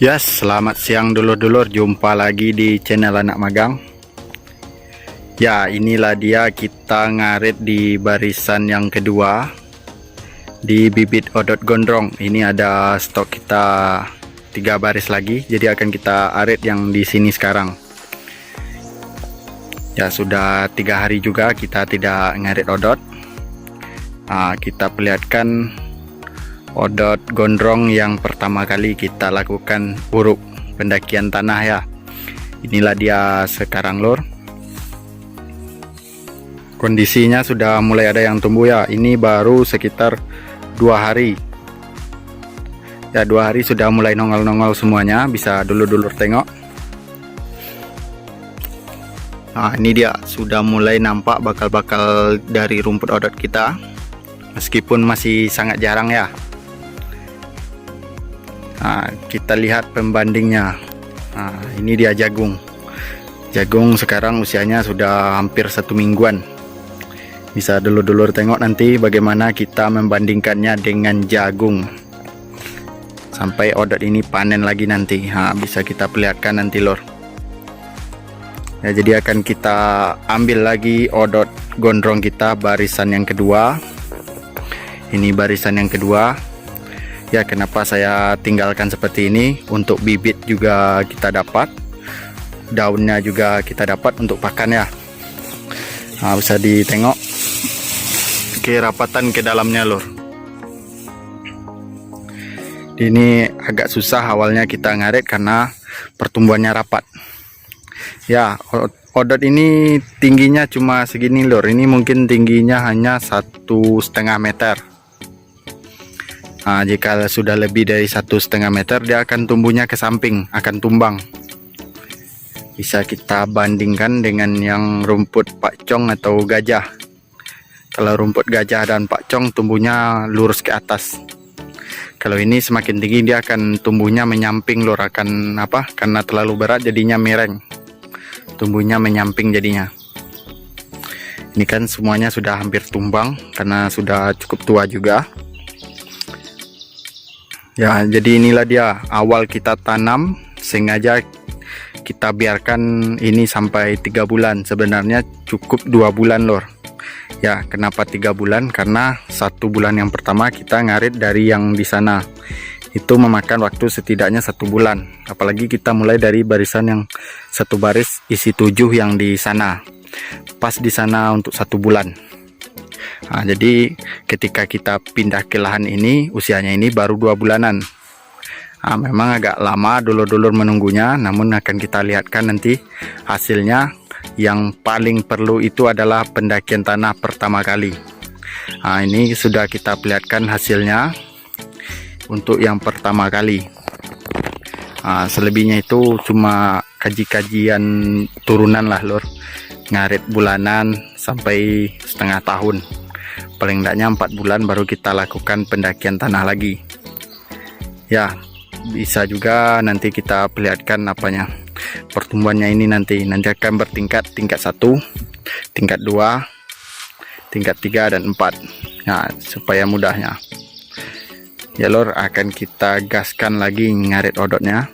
Ya, selamat siang dulur-dulur, jumpa lagi di channel Anak Magang. Ya, inilah dia kita ngarit di barisan yang kedua di bibit odot gondrong. Ini ada stok kita 3 baris lagi, jadi akan kita arit yang di sini sekarang. Ya, sudah 3 hari juga kita tidak ngarit odot. Kita perlihatkan odot gondrong yang pertama kali kita lakukan uruk pendakian tanah ya. Inilah dia sekarang lor. Kondisinya sudah mulai ada yang tumbuh ya. Ini baru sekitar 2 hari. Ya, 2 hari sudah mulai nongol-nongol semuanya. Bisa dulur-dulur tengok. Nah, ini dia sudah mulai nampak bakal-bakal dari rumput odot kita. Meskipun masih sangat jarang ya. Kita lihat pembandingnya. Ini dia jagung. Jagung sekarang usianya sudah hampir 1 mingguan. Bisa dulur-dulur tengok nanti bagaimana kita membandingkannya dengan jagung sampai odot ini panen lagi nanti. Bisa kita perlihatkan nanti lor ya. Jadi akan kita ambil lagi odot gondrong kita barisan yang kedua. Ini barisan yang kedua ya. Kenapa saya tinggalkan seperti ini? Untuk bibit juga kita dapat, daunnya juga kita dapat untuk pakan ya. Bisa ditengok kerapatan ke dalamnya lor. Ini agak susah awalnya kita ngarit karena pertumbuhannya rapat ya. Odot ini tingginya cuma segini lor. Ini mungkin tingginya hanya 1,5 meter. Jika sudah lebih dari 1,5 meter dia akan tumbuhnya ke samping, akan tumbang. Bisa kita bandingkan dengan yang rumput pakcong atau gajah. Kalau rumput gajah dan pakcong tumbuhnya lurus ke atas. Kalau ini semakin tinggi dia akan tumbuhnya menyamping lur. Karena terlalu berat jadinya miring. Tumbuhnya menyamping jadinya. Ini kan semuanya sudah hampir tumbang karena sudah cukup tua juga. Ya, jadi inilah dia awal kita tanam. Sengaja kita biarkan ini sampai 3 bulan. Sebenarnya cukup 2 bulan lor. Ya, kenapa 3 bulan? Karena 1 bulan yang pertama kita ngarit dari yang di sana. Itu memakan waktu setidaknya 1 bulan. Apalagi kita mulai dari barisan yang 1 baris isi 7 yang di sana. Pas di sana untuk 1 bulan. Jadi ketika kita pindah ke lahan ini, usianya ini baru 2 bulanan. Memang agak lama dulur-dulur menunggunya, namun akan kita lihatkan nanti hasilnya. Yang paling perlu itu adalah pendakian tanah pertama kali. Ini sudah kita perlihatkan hasilnya untuk yang pertama kali. Selebihnya itu cuma kaji-kajian turunan lah lor. Ngarit bulanan sampai setengah tahun. Paling tidaknya 4 bulan baru kita lakukan pendakian tanah lagi ya. Bisa juga nanti kita perlihatkan pertumbuhannya ini nanti akan bertingkat, tingkat 1, tingkat 2, tingkat 3 dan 4 ya, supaya mudahnya ya lor. Akan kita gaskan lagi ngarit odotnya.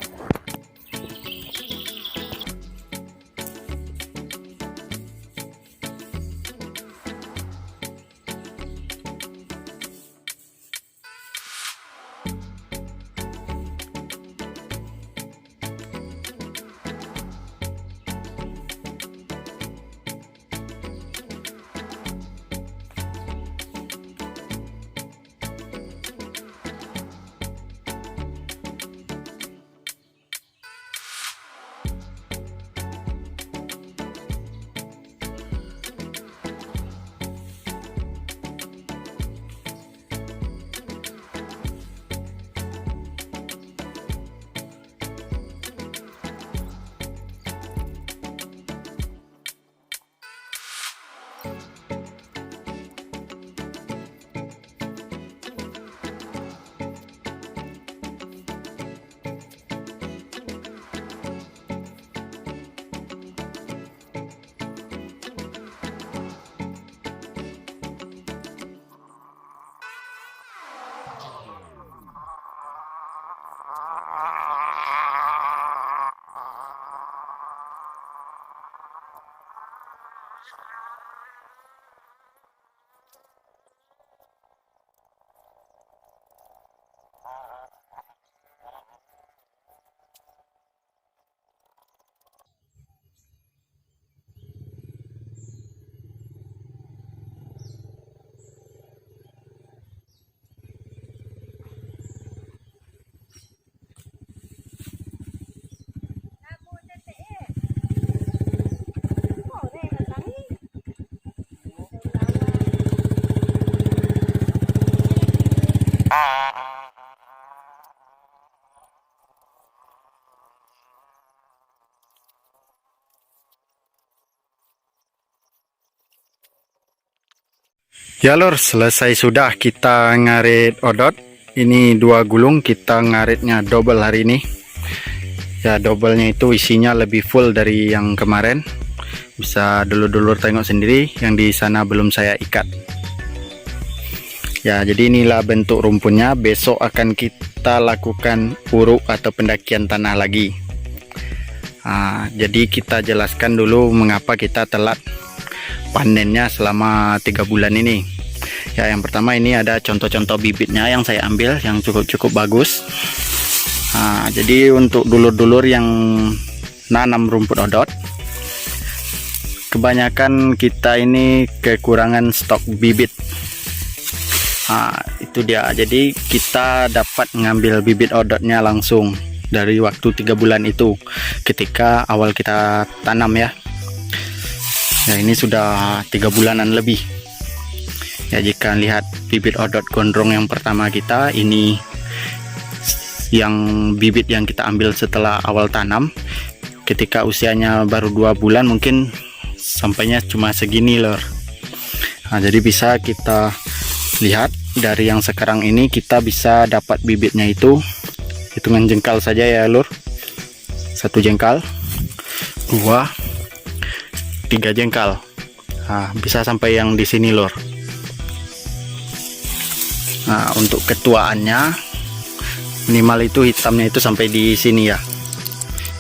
Ya lor, selesai sudah kita ngarit odot. Ini 2 gulung, kita ngaritnya double hari ini. Ya, doublenya itu isinya lebih full dari yang kemarin. Bisa dulur-dulur tengok sendiri, yang di sana belum saya ikat. Ya, jadi inilah bentuk rumpunnya. Besok akan kita lakukan uruk atau pendakian tanah lagi. Jadi kita jelaskan dulu mengapa kita telat panennya selama 3 bulan ini. Ya, yang pertama ini ada contoh-contoh bibitnya yang saya ambil yang cukup bagus. Jadi untuk dulur-dulur yang nanam rumput odot, kebanyakan kita ini kekurangan stok bibit. Itu dia. Jadi kita dapat ngambil bibit odotnya langsung dari waktu 3 bulan itu ketika awal kita tanam ya. Ya, ini sudah 3 bulanan lebih. Ya, jika lihat bibit odot gondrong yang pertama kita, ini yang bibit yang kita ambil setelah awal tanam ketika usianya baru 2 bulan, mungkin sampainya cuma segini lor. Jadi bisa kita lihat dari yang sekarang ini, kita bisa dapat bibitnya itu hitungan jengkal saja ya lur. 1 jengkal, 2, 3 jengkal. Bisa sampai yang di sini lor. Untuk ketuaannya minimal itu hitamnya itu sampai di sini ya.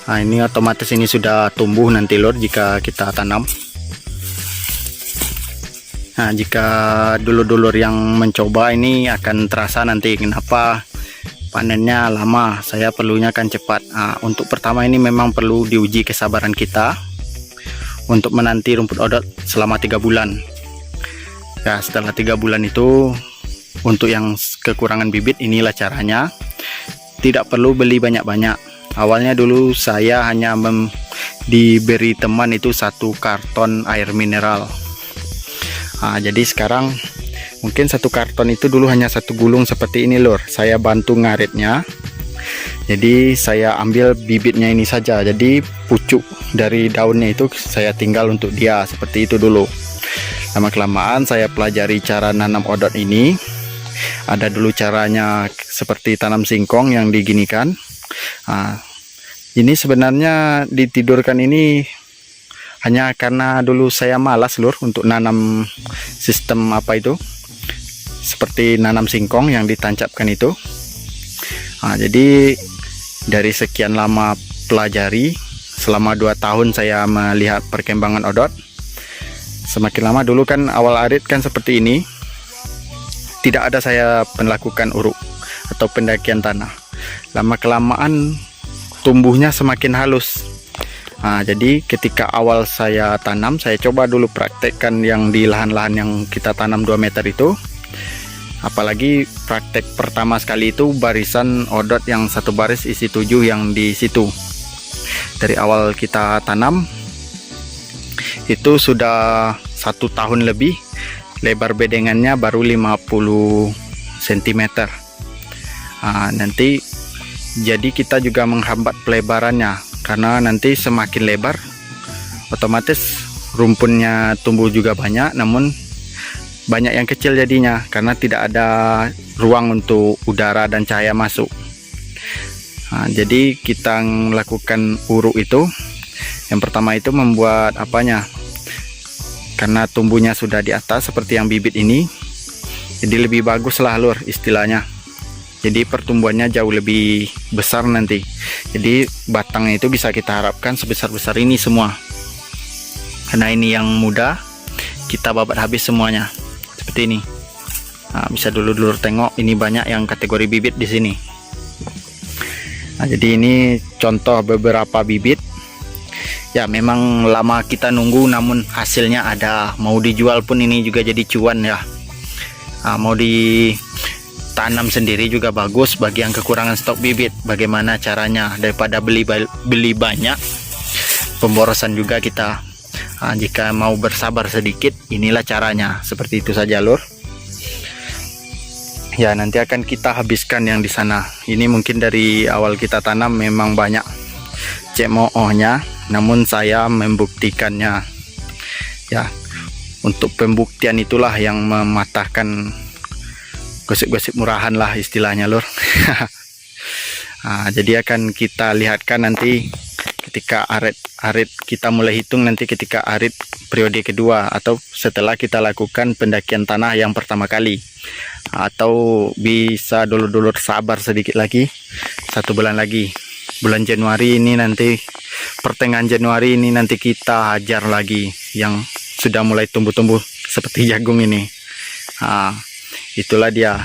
Ini otomatis ini sudah tumbuh nanti lor jika kita tanam. Jika dulur-dulur yang mencoba ini akan terasa nanti kenapa panennya lama, saya perlunya kan cepat. Untuk pertama ini memang perlu diuji kesabaran kita untuk menanti rumput odot selama 3 bulan. Ya, setelah 3 bulan itu, untuk yang kekurangan bibit, inilah caranya. Tidak perlu beli banyak-banyak. Awalnya dulu saya hanya diberi teman itu 1 karton air mineral. Jadi sekarang mungkin 1 karton itu dulu hanya 1 gulung seperti ini lor. Saya bantu ngaritnya. Jadi saya ambil bibitnya ini saja. Jadi pucuk dari daunnya itu saya tinggal untuk dia, seperti itu dulu. Lama kelamaan saya pelajari cara nanam odot ini. Ada dulu caranya seperti tanam singkong yang diginikan. Ini sebenarnya ditidurkan ini hanya karena dulu saya malas lur untuk nanam sistem apa itu, seperti nanam singkong yang ditancapkan itu. Jadi dari sekian lama pelajari, selama 2 tahun saya melihat perkembangan odot. Semakin lama, dulu kan awal arit kan seperti ini, tidak ada saya melakukan uruk atau pendakian tanah. Lama kelamaan tumbuhnya semakin halus. Jadi ketika awal saya tanam, saya coba dulu praktekkan yang di lahan-lahan yang kita tanam 2 meter itu. Apalagi praktek pertama sekali itu barisan odot yang 1 baris isi 7 yang di situ. Dari awal kita tanam itu sudah 1 tahun lebih, lebar bedengannya baru 50 cm. Nanti jadi kita juga menghambat pelebarannya, karena nanti semakin lebar otomatis rumpunnya tumbuh juga banyak, namun banyak yang kecil jadinya karena tidak ada ruang untuk udara dan cahaya masuk. Jadi kita melakukan uruk itu, yang pertama itu membuat apanya, karena tumbuhnya sudah di atas seperti yang bibit ini, jadi lebih bagus lah lur istilahnya. Jadi pertumbuhannya jauh lebih besar nanti. Jadi batangnya itu bisa kita harapkan sebesar-besar ini semua. Karena ini yang muda, kita babat habis semuanya. Seperti ini. Bisa dulu-dulu tengok, ini banyak yang kategori bibit di sini. Jadi ini contoh beberapa bibit. Ya, memang lama kita nunggu, namun hasilnya ada. Mau dijual pun ini juga jadi cuan ya. Mau ditanam sendiri juga bagus bagi yang kekurangan stok bibit. Bagaimana caranya, daripada beli banyak, pemborosan juga kita. Jika mau bersabar sedikit, inilah caranya. Seperti itu saja lur. Ya, nanti akan kita habiskan yang di sana. Ini mungkin dari awal kita tanam memang banyak cemoohnya, namun saya membuktikannya. Ya, Untuk pembuktian itulah yang mematahkan gosip-gosip murahan lah istilahnya lor. Nah, jadi akan kita lihatkan nanti ketika arit kita mulai hitung nanti ketika arit periode kedua atau setelah kita lakukan pendakian tanah yang pertama kali, atau bisa dulur-dulur sabar sedikit lagi, 1 bulan lagi, bulan Januari ini nanti, pertengahan Januari ini nanti kita hajar lagi yang sudah mulai tumbuh-tumbuh seperti jagung ini. Itulah dia.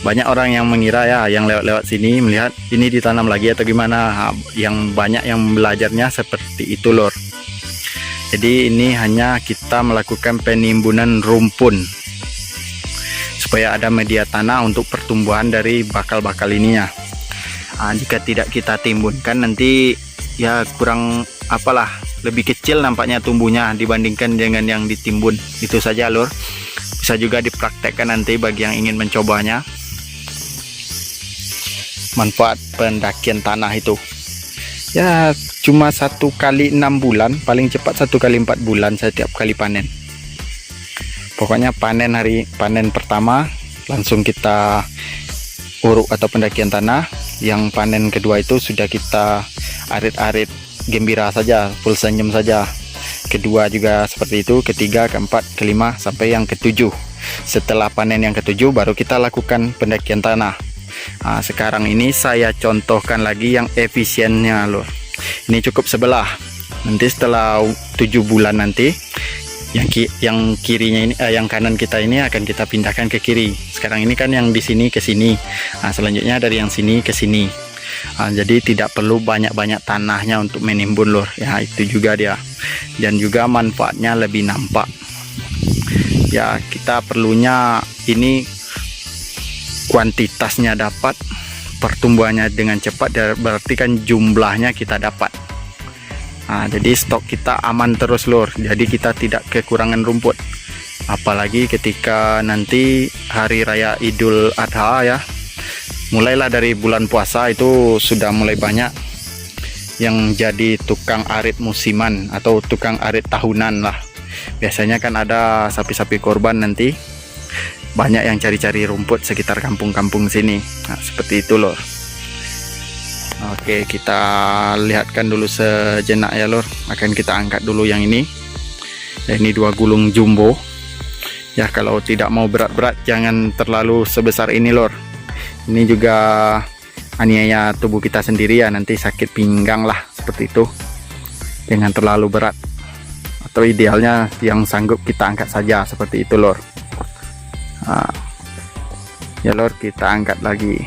Banyak orang yang mengira ya, yang lewat-lewat sini melihat ini ditanam lagi atau gimana. Yang banyak yang belajarnya seperti itu lor. Jadi ini hanya kita melakukan penimbunan rumpun supaya ada media tanah untuk pertumbuhan dari bakal-bakal ininya. Jika tidak kita timbunkan nanti ya kurang apalah, lebih kecil nampaknya tumbuhnya dibandingkan dengan yang ditimbun. Itu saja lor. Bisa juga dipraktekkan nanti bagi yang ingin mencobanya. Manfaat pendakian tanah itu ya cuma 1 kali 6 bulan, paling cepat 1 kali 4 bulan setiap kali panen. Pokoknya hari panen pertama langsung kita uruk atau pendakian tanah. Yang panen kedua itu sudah kita arit-arit gembira saja, full senyum saja. Kedua juga seperti itu, ketiga, keempat, kelima, sampai yang ketujuh. Setelah panen yang ketujuh baru kita lakukan pendakian tanah. Sekarang ini saya contohkan lagi yang efisiennya loh. Ini cukup sebelah. Nanti setelah 7 bulan nanti yang kirinya ini, yang kanan kita ini akan kita pindahkan ke kiri. Sekarang ini kan yang di sini ke sini. Selanjutnya dari yang sini ke sini. Jadi tidak perlu banyak-banyak tanahnya untuk menimbun lor. Ya itu juga dia. Dan juga manfaatnya lebih nampak. Ya kita perlunya ini kuantitasnya dapat, pertumbuhannya dengan cepat, berarti kan jumlahnya kita dapat. Jadi stok kita aman terus lor. Jadi kita tidak kekurangan rumput. Apalagi ketika nanti hari raya Idul Adha ya. Mulailah dari bulan puasa itu sudah mulai banyak yang jadi tukang arit musiman atau tukang arit tahunan lah. Biasanya kan ada sapi-sapi korban nanti. Banyak yang cari-cari rumput sekitar kampung-kampung sini. Seperti itu lor. Oke, kita lihatkan dulu sejenak ya lor. Akan kita angkat dulu yang ini. Ini 2 gulung jumbo. Ya kalau tidak mau berat-berat jangan terlalu sebesar ini lor. Ini juga aniaya tubuh kita sendiri ya, nanti sakit pinggang lah seperti itu. Jangan terlalu berat. Atau idealnya yang sanggup kita angkat saja seperti itu lor. Ya lor, kita angkat lagi.